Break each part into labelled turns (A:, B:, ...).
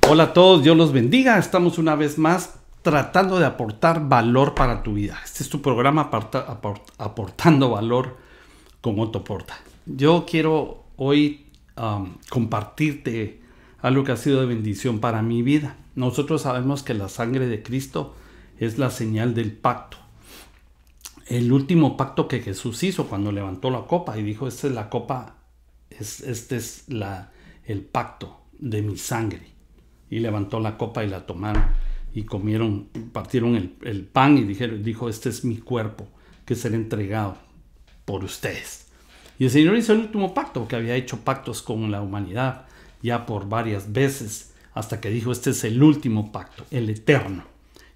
A: Hola a todos, Dios los bendiga. Estamos una vez más tratando de aportar valor para tu vida. Este es tu programa Aportando Valor con Otto Porta. Yo quiero hoy compartirte algo que ha sido de bendición para mi vida. Nosotros sabemos que la sangre de Cristo es la señal del pacto. El último pacto que Jesús hizo cuando levantó la copa y dijo: esta es la copa, este es el pacto de mi sangre. Y levantó la copa y la tomaron y comieron, partieron el pan y dijo: este es mi cuerpo que será entregado por ustedes. Y el Señor hizo el último pacto, que había hecho pactos con la humanidad ya por varias veces, hasta que dijo: este es el último pacto, el eterno.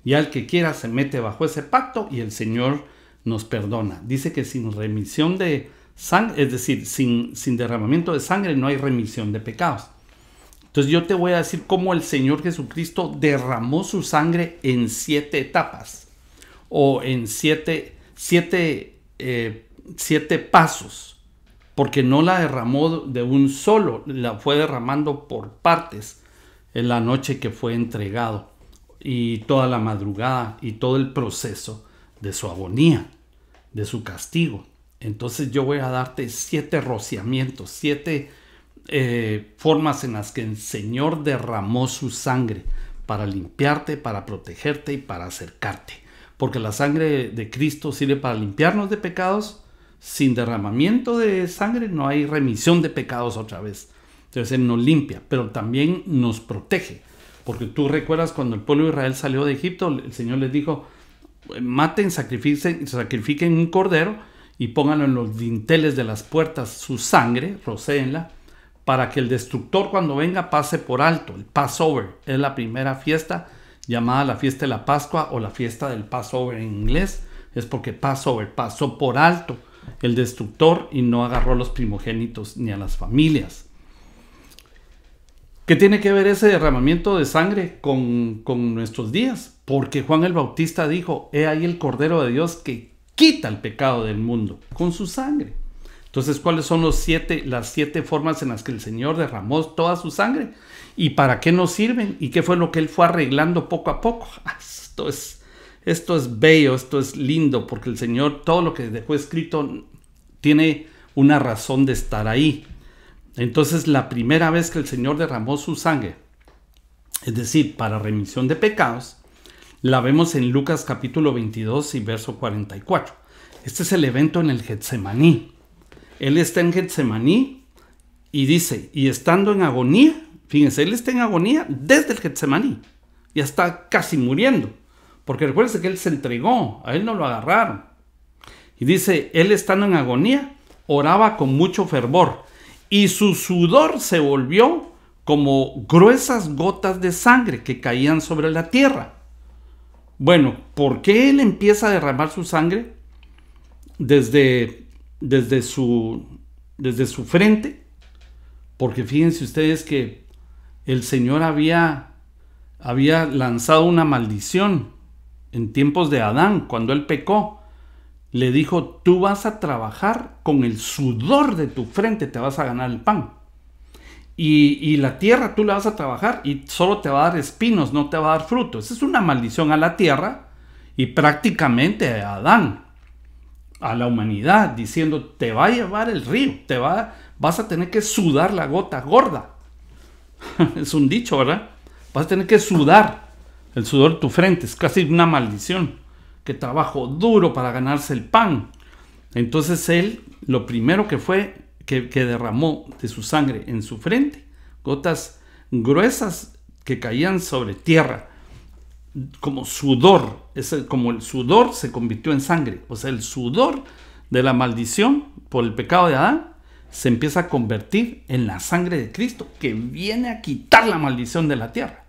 A: Y al que quiera se mete bajo ese pacto y el Señor nos perdona. Dice que sin remisión de sangre, es decir, sin derramamiento de sangre, no hay remisión de pecados. Entonces yo te voy a decir cómo el Señor Jesucristo derramó su sangre en 7 etapas o en 7 pasos, porque no la derramó de un solo, la fue derramando por partes en la noche que fue entregado y toda la madrugada y todo el proceso de su agonía, de su castigo. Entonces yo voy a darte 7 rociamientos, 7 formas en las que el Señor derramó su sangre para limpiarte, para protegerte y para acercarte, porque la sangre de Cristo sirve para limpiarnos de pecados. Sin derramamiento de sangre no hay remisión de pecados otra vez. Entonces Él nos limpia, pero también nos protege, porque tú recuerdas cuando el pueblo de Israel salió de Egipto, el Señor les dijo: maten, sacrifiquen un cordero y pónganlo en los dinteles de las puertas, su sangre, rocéenla, para que el destructor cuando venga pase por alto. El Passover es la primera fiesta, llamada la fiesta de la Pascua o la fiesta del Passover en inglés. Es porque Passover pasó por alto el destructor y no agarró a los primogénitos ni a las familias. ¿Qué tiene que ver ese derramamiento de sangre con nuestros días? Porque Juan el Bautista dijo: he ahí el Cordero de Dios que quita el pecado del mundo con su sangre. Entonces, ¿cuáles son las 7 formas en las que el Señor derramó toda su sangre? ¿Y para qué nos sirven? ¿Y qué fue lo que Él fue arreglando poco a poco? Esto es bello, esto es lindo, porque el Señor, todo lo que dejó escrito, tiene una razón de estar ahí. Entonces, la primera vez que el Señor derramó su sangre, es decir, para remisión de pecados, la vemos en Lucas capítulo 22 y verso 44. Este es el evento en el Getsemaní. Él está en Getsemaní y dice: y estando en agonía, fíjense, Él está en agonía desde el Getsemaní, ya está casi muriendo, porque recuérdense que Él se entregó, a Él no lo agarraron. Y dice: Él estando en agonía, oraba con mucho fervor, y su sudor se volvió como gruesas gotas de sangre que caían sobre la tierra. Bueno, ¿por qué Él empieza a derramar su sangre desde su frente? Porque fíjense ustedes que el Señor había lanzado una maldición en tiempos de Adán. Cuando él pecó, le dijo: tú vas a trabajar con el sudor de tu frente, te vas a ganar el pan, y la tierra tú la vas a trabajar y solo te va a dar espinos, no te va a dar fruto. Esa es una maldición a la tierra y prácticamente a Adán, a la humanidad, diciendo: te va a llevar el río, vas a tener que sudar la gota gorda. Es un dicho, ¿verdad? Vas a tener que sudar el sudor de tu frente. Es casi una maldición. Que trabajo duro para ganarse el pan. Entonces Él, lo primero que fue que derramó de su sangre en su frente, gotas gruesas que caían sobre tierra, como sudor. Como el sudor se convirtió en sangre, o sea, el sudor de la maldición por el pecado de Adán se empieza a convertir en la sangre de Cristo, que viene a quitar la maldición de la tierra.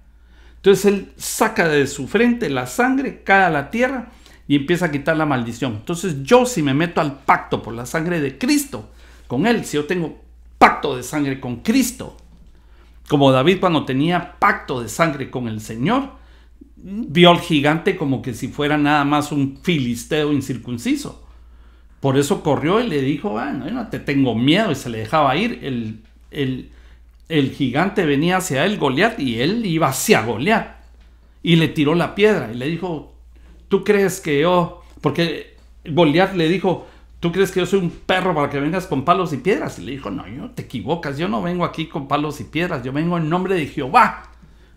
A: Entonces Él saca de su frente la sangre, cae a la tierra y empieza a quitar la maldición. Entonces yo, si me meto al pacto por la sangre de Cristo con Él, si yo tengo pacto de sangre con Cristo, como David cuando tenía pacto de sangre con el Señor, vio al gigante como que si fuera nada más un filisteo incircunciso. Por eso corrió y le dijo: bueno, yo no te tengo miedo, y se le dejaba ir. el gigante venía hacia él, Goliat, y él iba hacia Goliat. Y le tiró la piedra y le dijo, ¿tú crees que yo...? Porque Goliat le dijo, ¿tú crees que yo soy un perro para que vengas con palos y piedras? Y le dijo, no, te equivocas, yo no vengo aquí con palos y piedras, yo vengo en nombre de Jehová,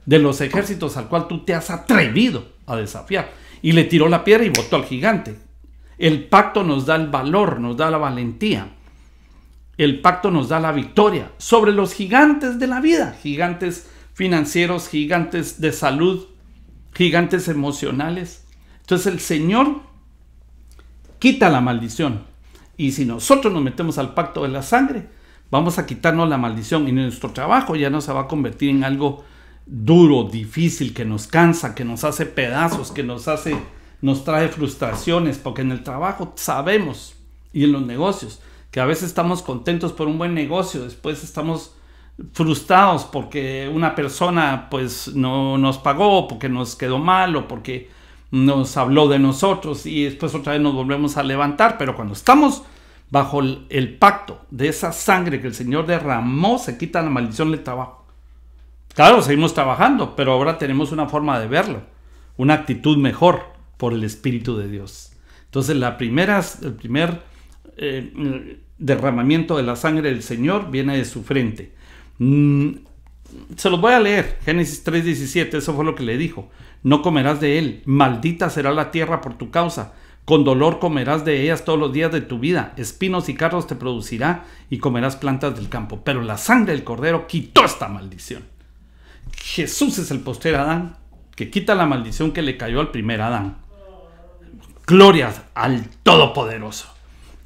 A: de los ejércitos al cual tú te has atrevido a desafiar. Y le tiró la piedra y botó al gigante. El pacto nos da el valor, nos da la valentía. El pacto nos da la victoria sobre los gigantes de la vida, gigantes financieros, gigantes de salud, gigantes emocionales. Entonces el Señor quita la maldición. Y si nosotros nos metemos al pacto de la sangre, vamos a quitarnos la maldición y nuestro trabajo ya no se va a convertir en algo duro, difícil, que nos cansa, que nos hace pedazos, que nos trae frustraciones, porque en el trabajo sabemos, y en los negocios, que a veces estamos contentos por un buen negocio, después estamos frustrados porque una persona pues no nos pagó, porque nos quedó mal o porque nos habló de nosotros, y después otra vez nos volvemos a levantar. Pero cuando estamos bajo el pacto de esa sangre que el Señor derramó, se quita la maldición del trabajo. Claro, seguimos trabajando, pero ahora tenemos una forma de verlo, una actitud mejor por el Espíritu de Dios. Entonces el primer derramamiento de la sangre del Señor viene de su frente. Se los voy a leer. Génesis 3:17, eso fue lo que le dijo. No comerás de él, maldita será la tierra por tu causa, con dolor comerás de ellas todos los días de tu vida, espinos y cardos te producirá y comerás plantas del campo. Pero la sangre del cordero quitó esta maldición. Jesús es el postrer Adán que quita la maldición que le cayó al primer Adán. Gloria al Todopoderoso.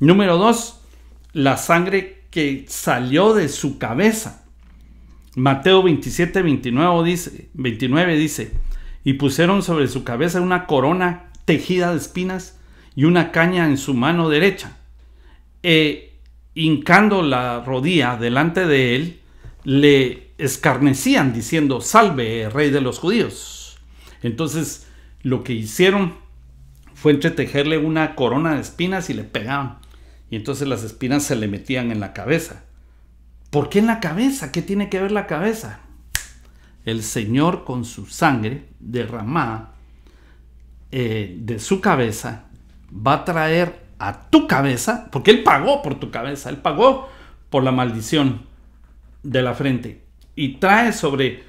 A: Número 2, la sangre que salió de su cabeza. Mateo 27:29 dice, y pusieron sobre su cabeza una corona tejida de espinas y una caña en su mano derecha. Hincando la rodilla delante de él, le escarnecían diciendo, salve, rey de los judíos. Entonces lo que hicieron fue entretejerle una corona de espinas y le pegaban. Y entonces las espinas se le metían en la cabeza. ¿Por qué en la cabeza? ¿Qué tiene que ver la cabeza? El Señor con su sangre derramada de su cabeza va a traer a tu cabeza, porque Él pagó por tu cabeza, Él pagó por la maldición de la frente, y trae sobre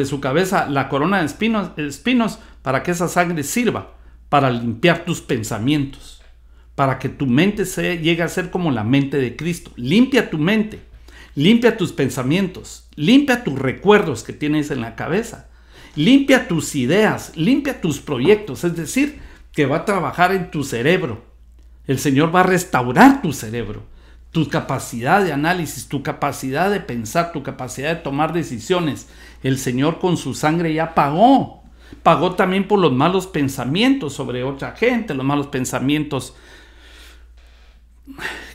A: su cabeza la corona de espinos para que esa sangre sirva para limpiar tus pensamientos, para que tu mente llegue a ser como la mente de Cristo. Limpia tu mente, limpia tus pensamientos, limpia tus recuerdos que tienes en la cabeza, limpia tus ideas, limpia tus proyectos, es decir, que va a trabajar en tu cerebro. El Señor va a restaurar tu cerebro, tu capacidad de análisis, tu capacidad de pensar, tu capacidad de tomar decisiones. El Señor con su sangre ya pagó. Pagó también por los malos pensamientos sobre otra gente, los malos pensamientos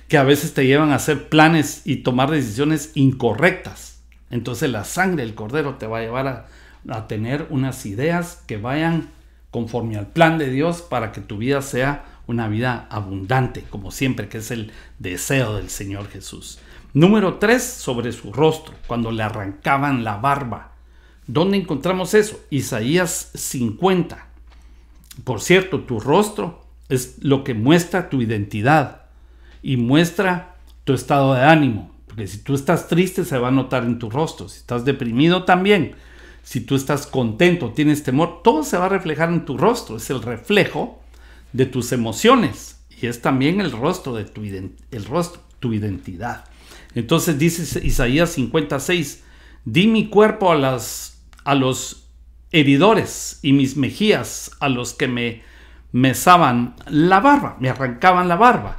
A: que a veces te llevan a hacer planes y tomar decisiones incorrectas. Entonces la sangre del Cordero te va a llevar a tener unas ideas que vayan conforme al plan de Dios para que tu vida sea una vida abundante, como siempre, que es el deseo del Señor Jesús. Número 3, sobre su rostro, cuando le arrancaban la barba. ¿Dónde encontramos eso? Isaías 50. Por cierto, tu rostro es lo que muestra tu identidad y muestra tu estado de ánimo. Porque si tú estás triste, se va a notar en tu rostro. Si estás deprimido, también. Si tú estás contento, tienes temor, todo se va a reflejar en tu rostro. Es el reflejo de tus emociones y es también el rostro de tu identidad. Entonces dice Isaías 56, di mi cuerpo a los heridores y mis mejillas a los que me mesaban la barba, me arrancaban la barba.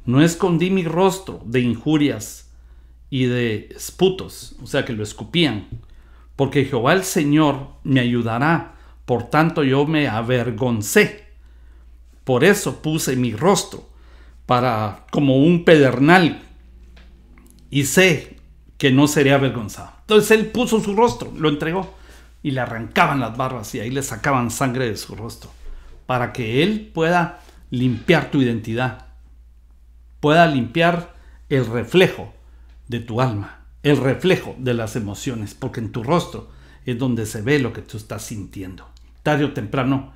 A: No escondí mi rostro de injurias y de esputos, o sea que lo escupían, porque Jehová el Señor me ayudará, por tanto yo me avergoncé. Por eso puse mi rostro como un pedernal y sé que no seré avergonzado. Entonces él puso su rostro, lo entregó y le arrancaban las barbas y ahí le sacaban sangre de su rostro para que él pueda limpiar tu identidad, pueda limpiar el reflejo de tu alma. el reflejo de las emociones, porque en tu rostro es donde se ve lo que tú estás sintiendo. Tarde o temprano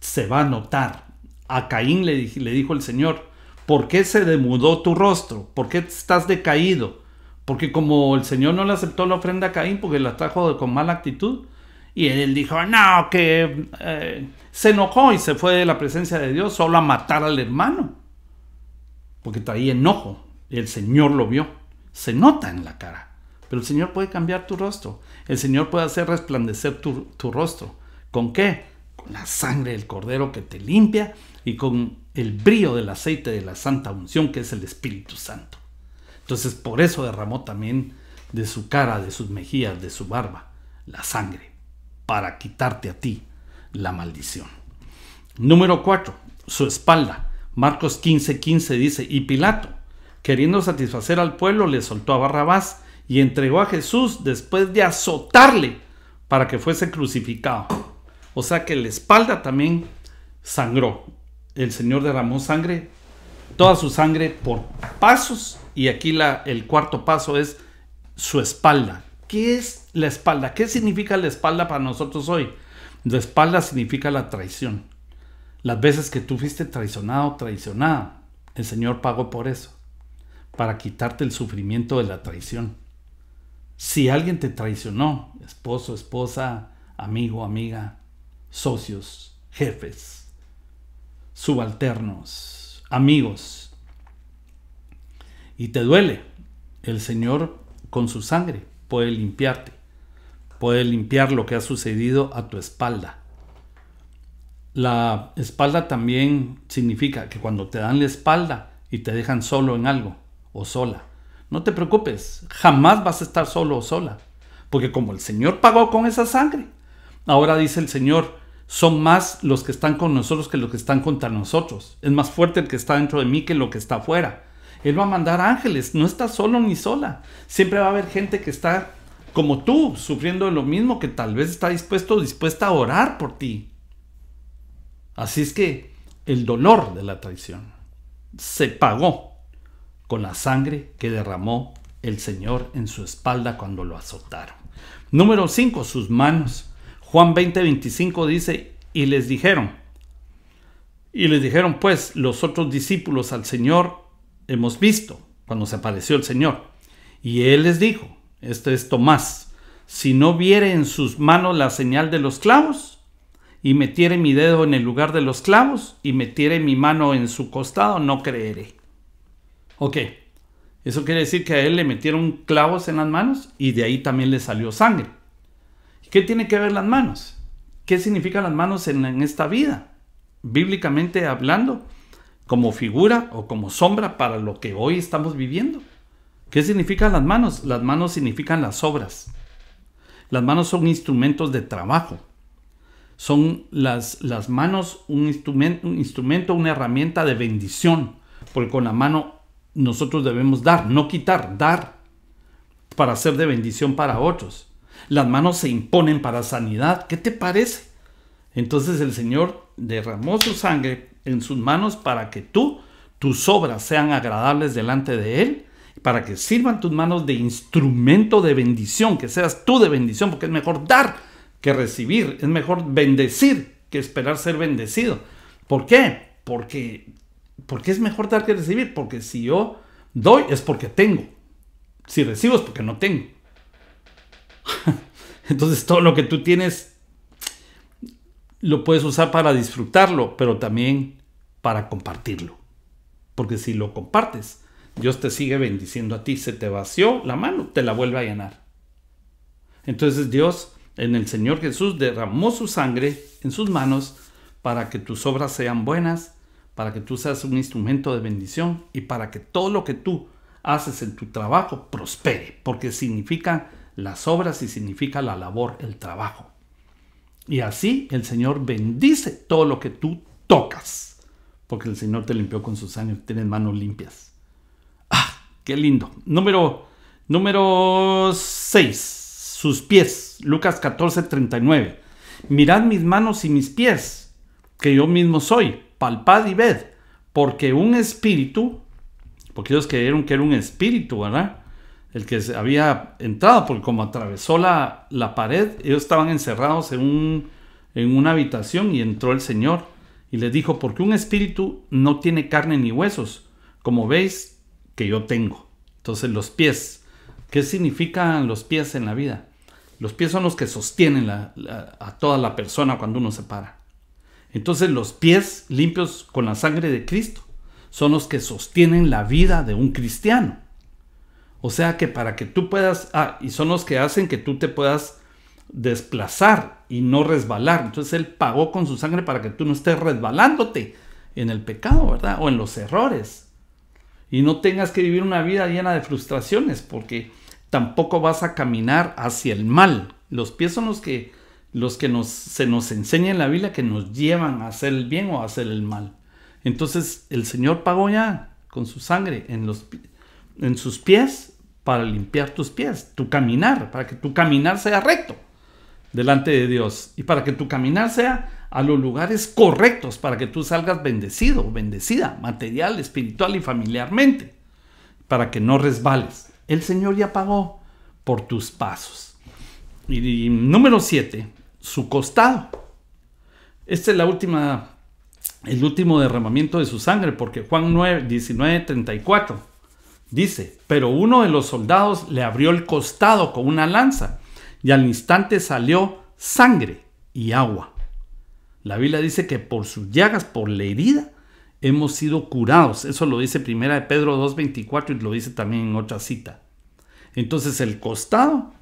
A: se va a notar. A Caín le dijo el Señor: ¿por qué se demudó tu rostro? ¿Por qué estás decaído? Porque como el Señor no le aceptó la ofrenda a Caín porque la trajo con mala actitud, y él dijo, no, que se enojó y se fue de la presencia de Dios solo a matar al hermano, porque traía enojo. El Señor lo vio, se nota en la cara, pero el Señor puede cambiar tu rostro. El Señor puede hacer resplandecer tu rostro. ¿Con qué? Con la sangre del Cordero que te limpia y con el brillo del aceite de la santa unción, que es el Espíritu Santo. Entonces por eso derramó también de su cara, de sus mejillas, de su barba, la sangre, para quitarte a ti la maldición. Número 4, su espalda. Marcos 15:15 dice: y Pilato, queriendo satisfacer al pueblo, le soltó a Barrabás y entregó a Jesús después de azotarle para que fuese crucificado. O sea que la espalda también sangró. El Señor derramó sangre, toda su sangre por pasos, y aquí el cuarto paso es su espalda. ¿Qué es la espalda? ¿Qué significa la espalda para nosotros hoy? La espalda significa la traición. Las veces que tú fuiste traicionado, traicionada, el Señor pagó por eso, para quitarte el sufrimiento de la traición. Si alguien te traicionó, esposo, esposa, amigo, amiga, socios, jefes, subalternos, amigos, y te duele, el Señor con su sangre puede limpiarte, puede limpiar lo que ha sucedido a tu espalda. La espalda también significa que cuando te dan la espalda y te dejan solo en algo o sola, no te preocupes, jamás vas a estar solo o sola, porque como el Señor pagó con esa sangre, ahora dice el Señor, son más los que están con nosotros que los que están contra nosotros. Es más fuerte el que está dentro de mí que lo que está afuera. Él va a mandar ángeles, no estás solo ni sola. Siempre va a haber gente que está como tú, sufriendo de lo mismo, que tal vez está dispuesta a orar por ti. Así es que el dolor de la traición se pagó con la sangre que derramó el Señor en su espalda cuando lo azotaron. Número 5, sus manos. Juan 20:25 dice, y les dijeron pues los otros discípulos al Señor, hemos visto cuando se apareció el Señor. Y él les dijo, este es Tomás, si no viere en sus manos la señal de los clavos, y metiere mi dedo en el lugar de los clavos, y metiere mi mano en su costado, no creeré. Ok, eso quiere decir que a él le metieron clavos en las manos, y de ahí también le salió sangre. ¿Qué tiene que ver las manos? ¿Qué significan las manos en esta vida? Bíblicamente hablando, como figura o como sombra para lo que hoy estamos viviendo. ¿Qué significan las manos? Las manos significan las obras. Las manos son instrumentos de trabajo. Son las manos un instrumento, una herramienta de bendición. Porque con la mano nosotros debemos dar, no quitar, dar para ser de bendición para otros. Las manos se imponen para sanidad. ¿Qué te parece? Entonces el Señor derramó su sangre en sus manos para que tus obras sean agradables delante de Él, para que sirvan tus manos de instrumento de bendición, que seas tú de bendición, porque es mejor dar que recibir, es mejor bendecir que esperar ser bendecido. ¿Por qué? Porque es mejor dar que recibir, porque si yo doy es porque tengo, si recibo es porque no tengo. Entonces todo lo que tú tienes lo puedes usar para disfrutarlo, pero también para compartirlo. Porque si lo compartes, Dios te sigue bendiciendo a ti. Se te vació la mano, te la vuelve a llenar. Entonces Dios en el Señor Jesús derramó su sangre en sus manos para que tus obras sean buenas, para que tú seas un instrumento de bendición y para que todo lo que tú haces en tu trabajo prospere, porque significa las obras y significa la labor, el trabajo. Y así el Señor bendice todo lo que tú tocas, porque el Señor te limpió con su sangre, tienes manos limpias. ¡Ah, qué lindo! Número 6, sus pies. Lucas 14:39. Mirad mis manos y mis pies, que yo mismo soy, palpad y ved, porque ellos creyeron que era un espíritu, ¿verdad? el que había entrado, porque como atravesó la pared, ellos estaban encerrados en una habitación y entró el Señor y les dijo, porque un espíritu no tiene carne ni huesos, como veis que yo tengo. Entonces los pies, ¿qué significan los pies en la vida? Los pies son los que sostienen a toda la persona cuando uno se para. Entonces los pies limpios con la sangre de Cristo son los que sostienen la vida de un cristiano. O sea que para que tú puedas, y son los que hacen que tú te puedas desplazar y no resbalar. Entonces Él pagó con su sangre para que tú no estés resbalándote en el pecado, ¿verdad? O en los errores. Y no tengas que vivir una vida llena de frustraciones, porque tampoco vas a caminar hacia el mal. Los pies son los que se nos enseña en la Biblia que nos llevan a hacer el bien o a hacer el mal. Entonces el Señor pagó ya con su sangre en sus pies para limpiar tus pies, tu caminar, para que tu caminar sea recto delante de Dios y para que tu caminar sea a los lugares correctos, para que tú salgas bendecido, bendecida, material, espiritual y familiarmente, para que no resbales. El Señor ya pagó por tus pasos. Y número 7, su costado. Esta es el último derramamiento de su sangre, porque Juan 19:34 dice, pero uno de los soldados le abrió el costado con una lanza y al instante salió sangre y agua. La Biblia dice que por sus llagas, por la herida, hemos sido curados. Eso lo dice 1 Pedro 2:24 y lo dice también en otra cita. Entonces el costado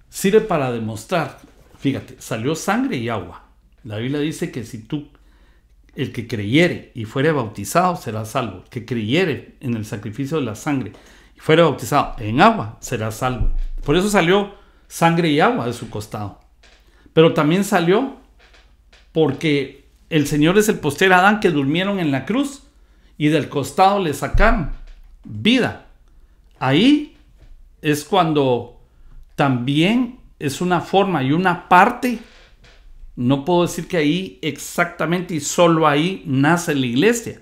A: sirve para demostrar, fíjate, salió sangre y agua. La Biblia dice que si el que creyere y fuere bautizado será salvo. El que creyere en el sacrificio de la sangre y fuere bautizado en agua será salvo. Por eso salió sangre y agua de su costado. Pero también salió porque el Señor es el postrer Adán que durmieron en la cruz y del costado le sacaron vida. Ahí es cuando también es una forma y una parte. No puedo decir que ahí exactamente y solo ahí nace la iglesia.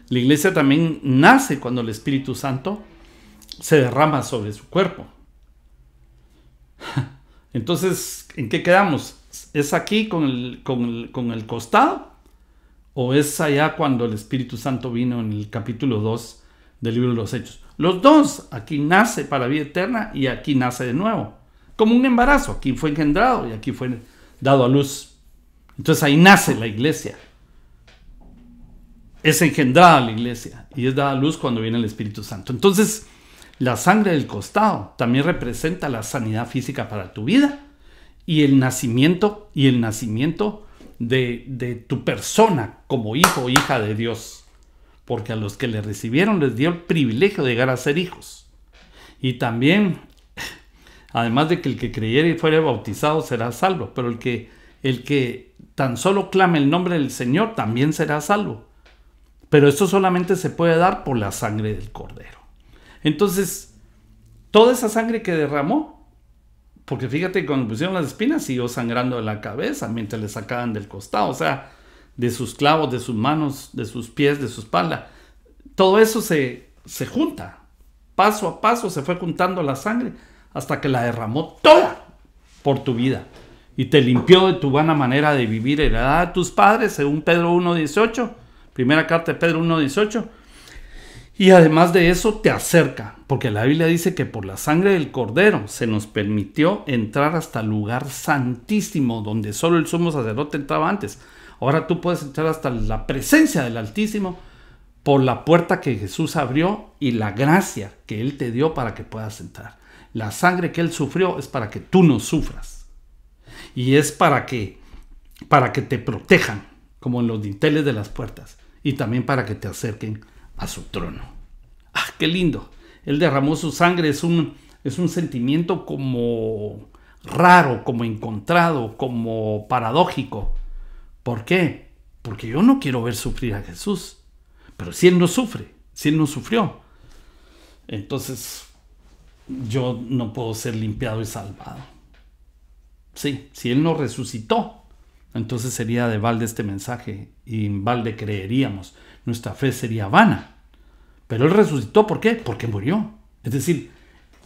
A: La iglesia también nace cuando el Espíritu Santo se derrama sobre su cuerpo. Entonces, ¿en qué quedamos? ¿Es aquí con el costado? ¿O es allá cuando el Espíritu Santo vino en el capítulo 2 del libro de los Hechos? Los dos, aquí nace para vida eterna y aquí nace de nuevo. Como un embarazo, aquí fue engendrado y aquí fue dado a luz. Entonces ahí nace la iglesia. Es engendrada la iglesia y es dada a luz cuando viene el Espíritu Santo. Entonces, la sangre del costado también representa la sanidad física para tu vida y el nacimiento de tu persona como hijo o hija de Dios. Porque a los que le recibieron les dio el privilegio de llegar a ser hijos. Y también, además de que el que creyere y fuere bautizado será salvo, pero el que tan solo clame el nombre del Señor también será salvo. Pero esto solamente se puede dar por la sangre del Cordero. Entonces, toda esa sangre que derramó, porque fíjate, cuando pusieron las espinas siguió sangrando de la cabeza mientras le sacaban del costado, o sea, de sus clavos, de sus manos, de sus pies, de su espalda. Todo eso se junta. Paso a paso se fue juntando la sangre hasta que la derramó toda por tu vida. Y te limpió de tu vana manera de vivir heredada de tus padres, según Pedro 1:18, primera carta de Pedro 1:18. Y además de eso te acerca, porque la Biblia dice que por la sangre del Cordero se nos permitió entrar hasta el lugar santísimo, donde solo el sumo sacerdote entraba antes. Ahora tú puedes entrar hasta la presencia del Altísimo por la puerta que Jesús abrió y la gracia que Él te dio para que puedas entrar. La sangre que Él sufrió es para que tú no sufras. Y es para que te protejan, como en los dinteles de las puertas. Y también para que te acerquen a su trono. ¡Ah, qué lindo! Él derramó su sangre. Es un sentimiento como raro, como encontrado, como paradójico. ¿Por qué? Porque yo no quiero ver sufrir a Jesús. Pero si Él no sufre, si Él no sufrió, entonces yo no puedo ser limpiado y salvado. Sí, si Él no resucitó, entonces sería de balde este mensaje y en balde creeríamos. Nuestra fe sería vana. Pero Él resucitó, ¿por qué? Porque murió. Es decir,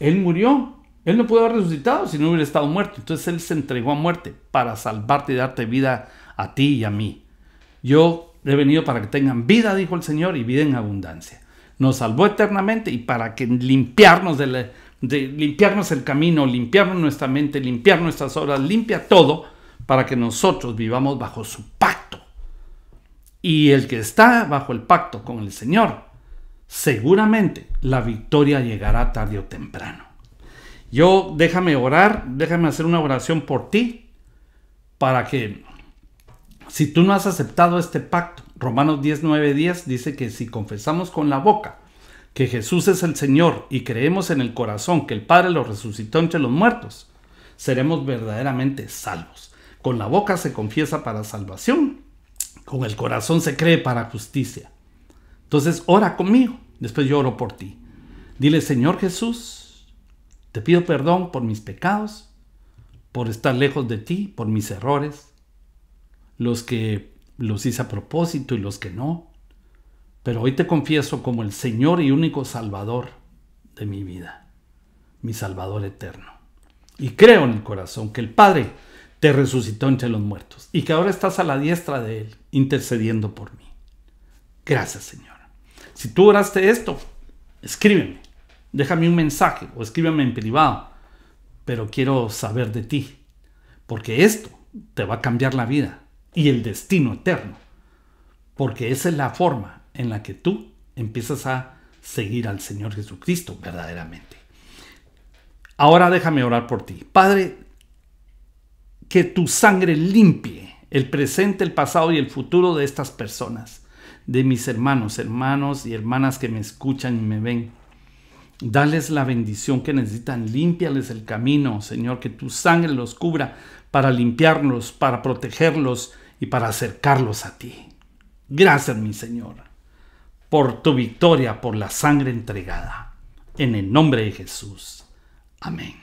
A: Él murió. Él no pudo haber resucitado si no hubiera estado muerto. Entonces Él se entregó a muerte para salvarte y darte vida a ti y a mí. Yo he venido para que tengan vida, dijo el Señor, y vida en abundancia. Nos salvó eternamente y para que limpiarnos limpiarnos el camino, limpiarnos nuestra mente, limpiar nuestras obras, limpia todo para que nosotros vivamos bajo su pacto. Y el que está bajo el pacto con el Señor, seguramente la victoria llegará tarde o temprano. Déjame orar, déjame hacer una oración por ti, para que, si tú no has aceptado este pacto, Romanos 10:9-10 dice que si confesamos con la boca que Jesús es el Señor y creemos en el corazón que el Padre lo resucitó entre los muertos, seremos verdaderamente salvos. Con la boca se confiesa para salvación, con el corazón se cree para justicia. Entonces ora conmigo, después yo oro por ti. Dile: Señor Jesús, te pido perdón por mis pecados, por estar lejos de ti, por mis errores, los que los hice a propósito y los que no. Pero hoy te confieso como el Señor y único Salvador de mi vida, mi Salvador eterno. Y creo en el corazón que el Padre te resucitó entre los muertos y que ahora estás a la diestra de Él, intercediendo por mí. Gracias, Señor. Si tú oraste esto, escríbeme, déjame un mensaje o escríbeme en privado, pero quiero saber de ti, porque esto te va a cambiar la vida y el destino eterno, porque esa es la forma en la que tú empiezas a seguir al Señor Jesucristo verdaderamente. Ahora déjame orar por ti. Padre, que tu sangre limpie el presente, el pasado y el futuro de estas personas, de mis hermanos y hermanas que me escuchan y me ven. Dales la bendición que necesitan, límpiales el camino, Señor, que tu sangre los cubra para limpiarlos, para protegerlos y para acercarlos a ti. Gracias, mi Señor, por tu victoria, por la sangre entregada. En el nombre de Jesús. Amén.